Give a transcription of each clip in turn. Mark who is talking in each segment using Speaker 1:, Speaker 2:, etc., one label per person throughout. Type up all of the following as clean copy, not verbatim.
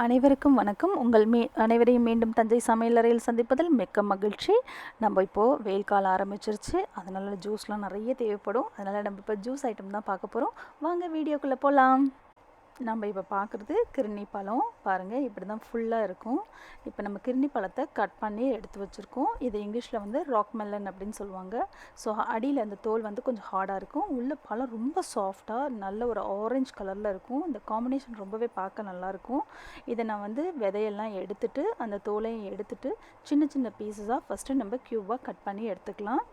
Speaker 1: அனைவருக்கும் வணக்கம். அனைவரையும் மீண்டும் தஞ்சை சமையலறையில் சந்திப்பதில் மிக்க மகிழ்ச்சி. நம்ம இப்போது வெயில் காலம் ஆரம்பிச்சிருச்சு. அதனால் ஜூஸ்லாம் நிறைய தேவைப்படும். அதனால் நம்ம இப்போ ஜூஸ் ஐட்டம் தான் பார்க்க போகிறோம். வாங்க வீடியோக்குள்ளே போகலாம். நம்ம இப்போ பார்க்குறது கிர்னி பழம். பாருங்கள், இப்படி தான் ஃபுல்லாக இருக்கும். இப்போ நம்ம கிர்னி பழத்தை கட் பண்ணி எடுத்து வச்சுருக்கோம். இது இங்கிலீஷில் வந்து ராக் மெலன் அப்படின்னு சொல்லுவாங்க. ஸோ அடியில் அந்த தோல் வந்து கொஞ்சம் ஹார்டாக இருக்கும். உள்ள பழம் ரொம்ப சாஃப்டாக நல்ல ஒரு ஆரஞ்சு கலரில் இருக்கும். இந்த காம்பினேஷன் ரொம்பவே பார்க்க நல்லாயிருக்கும். இதை நான் வந்து விதையெல்லாம் எடுத்துட்டு அந்த தோலையும் எடுத்துட்டு சின்ன சின்ன பீஸஸாக ஃபஸ்ட்டு நம்ம க்யூபாக கட் பண்ணி எடுத்துக்கலாம்.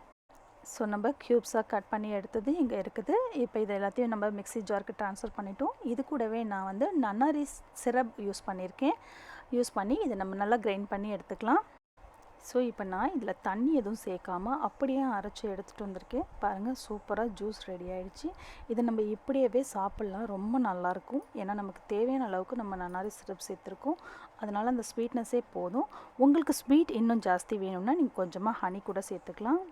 Speaker 1: ஸோ நம்ம க்யூப்ஸாக கட் பண்ணி எடுத்தது இங்கே இருக்குது. இப்போ இது எல்லாத்தையும் நம்ம மிக்ஸி ஜாருக்கு ட்ரான்ஸ்ஃபர் பண்ணிட்டோம். இது கூடவே நான் வந்து நன்னாரி சிரப் யூஸ் பண்ணி இதை நம்ம நல்லா கிரைண்ட் பண்ணி எடுத்துக்கலாம். ஸோ இப்போ நான் இதில் தண்ணி எதுவும் சேர்க்காமல் அப்படியே அரைச்சி எடுத்துகிட்டு வந்திருக்கேன். பாருங்கள், சூப்பராக ஜூஸ் ரெடி ஆகிடுச்சு. இதை நம்ம இப்படியே சாப்பிட்லாம், ரொம்ப நல்லாயிருக்கும். ஏன்னா நமக்கு தேவையான அளவுக்கு நம்ம நன்னாரி சிரப் சேர்த்துருக்கோம். அதனால் அந்த ஸ்வீட்னஸே போதும். உங்களுக்கு ஸ்வீட் இன்னும் ஜாஸ்தி வேணும்னா நீங்கள் கொஞ்சமாக ஹனி கூட சேர்த்துக்கலாம்.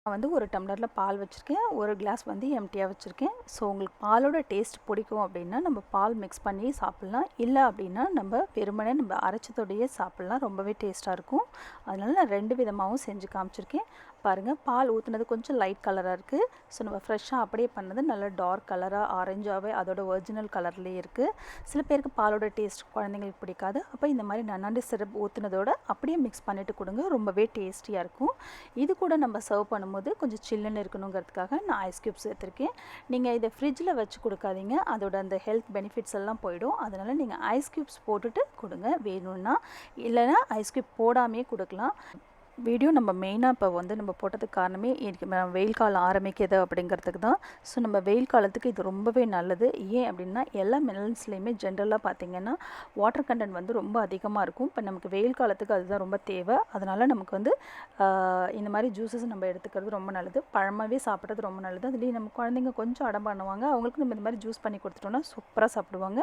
Speaker 1: நான் வந்து ஒரு டம்ளரில் பால் வச்சுருக்கேன், ஒரு கிளாஸ் வந்து எம்டியாக வச்சுருக்கேன். ஸோ உங்களுக்கு பாலோட டேஸ்ட் பிடிக்கும் அப்படின்னா நம்ம பால் மிக்ஸ் பண்ணி சாப்பிட்லாம். இல்லை அப்படின்னா நம்ம வெறுமனே நம்ம அரைச்சதோடையே சாப்பிட்லாம். ரொம்பவே டேஸ்ட்டாக இருக்கும். அதனால் நான் 2 விதமாகவும் செஞ்சு காமிச்சிருக்கேன். பாருங்கள், பால் ஊற்றுனது கொஞ்சம் லைட் கலராக இருக்குது. ஸோ நம்ம ஃப்ரெஷ்ஷாக அப்படியே பண்ணது நல்லா டார்க் கலராக ஆரஞ்சாகவே அதோட ஒரிஜினல் கலர்லேயே இருக்குது. சில பேருக்கு பாலோட டேஸ்ட் குழந்தைங்களுக்கு பிடிக்காது. அப்போ இந்த மாதிரி நன்னாரி சிரப் ஊற்றுனதோட அப்படியே மிக்ஸ் பண்ணிவிட்டு கொடுங்க, ரொம்பவே டேஸ்டியாக இருக்கும். இது கூட நம்ம சர்வ் பண்ணும்போது கொஞ்சம் சில்லுன்னு இருக்கணுங்கிறதுக்காக நான் ஐஸ் க்யூப்ஸ் சேர்த்துருக்கேன். நீங்கள் இதை ஃப்ரிட்ஜில் வச்சு கொடுக்காதீங்க, அதோட அந்த ஹெல்த் பெனிஃபிட்ஸ் எல்லாம் போயிடும். அதனால் நீங்கள் ஐஸ் க்யூப்ஸ் போட்டுட்டு கொடுங்க வேணும்னா. இல்லைனா ஐஸ் க்யூப் போடாமையே கொடுக்கலாம். வீடியோ நம்ம மெயினாக இப்போ வந்து நம்ம போட்டதுக்கு காரணமே வெயில் காலம் ஆரம்பிக்குது அப்படிங்கிறதுக்கு தான். ஸோ நம்ம வெயில் காலத்துக்கு இது ரொம்பவே நல்லது. ஏன் அப்படின்னா எல்லா மெலன்ஸ்லேயுமே ஜென்ரலாக பார்த்திங்கன்னா வாட்டர் கண்டென்ட் வந்து ரொம்ப அதிகமாக இருக்கும். இப்போ நமக்கு வெயில் காலத்துக்கு அதுதான் ரொம்ப தேவை. அதனால் நமக்கு வந்து இந்த மாதிரி ஜூஸஸ் நம்ம எடுத்துக்கிறது ரொம்ப நல்லது. பழமாகவே சாப்பிட்றது ரொம்ப நல்லது. அதுலேயும் நம்ம குழந்தைங்க கொஞ்சம் அடம் பண்ணுவாங்க, அவங்களுக்கு நம்ம இந்த மாதிரி ஜூஸ் பண்ணி கொடுத்துட்டோம்னா சூப்பராக சாப்பிடுவாங்க.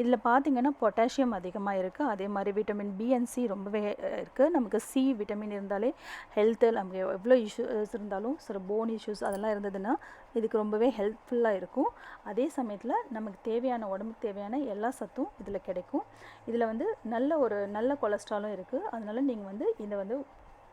Speaker 1: இதில் பார்த்திங்கன்னா பொட்டாசியம் அதிகமாக இருக்குது. அதே மாதிரி விட்டமின் பி அண்ட் சி ரொம்பவே இருக்குது. நமக்கு சி விட்டமின் இருந்தால் ஹெல்த்து நமக்கு எவ்வளோ இஷ்யூஸ் இருந்தாலும் சில போன் இஷ்யூஸ் அதெல்லாம் இருந்ததுன்னா இதுக்கு ரொம்பவே ஹெல்ப்ஃபுல்லாக இருக்கும். அதே சமயத்தில் நமக்கு தேவையான உடம்புக்கு தேவையான எல்லா சத்தும் இதில் கிடைக்கும். இதில் வந்து நல்ல கொலஸ்ட்ராலும் இருக்குது. அதனால் நீங்கள் வந்து இதை வந்து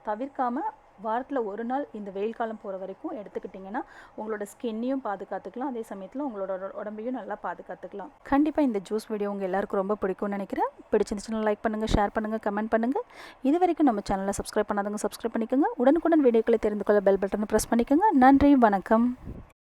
Speaker 1: தவிர்க்காமல் வாரத்தில் ஒரு நாள் இந்த வெயில் காலம் போகிற வரைக்கும் எடுத்துக்கிட்டிங்கன்னா உங்களோட ஸ்கின்னையும் பாதுகாத்துக்கலாம், அதே சமயத்தில் உங்களோட உடம்பையும் நல்லா பாதுகாத்துக்கலாம். கண்டிப்பாக இந்த ஜூஸ் வீடியோ உங்கள் எல்லாருக்கும் ரொம்ப பிடிக்கும்னு நினைக்கிறேன். பிடிச்சிருந்துச்சுன்னா லைக் பண்ணுங்கள், ஷேர் பண்ணுங்கள், கமெண்ட் பண்ணுங்கள். இது வரைக்கும் நம்ம சேனலை சப்ஸ்கிரைப் பண்ணாதவங்க சப்ஸ்கிரைப் பண்ணிக்கோங்க. உடனுக்குடன் வீடியோக்களை தெரிந்து கொள்ள பெல் பட்டனை ப்ரெஸ் பண்ணிக்கோங்க. நன்றி, வணக்கம்.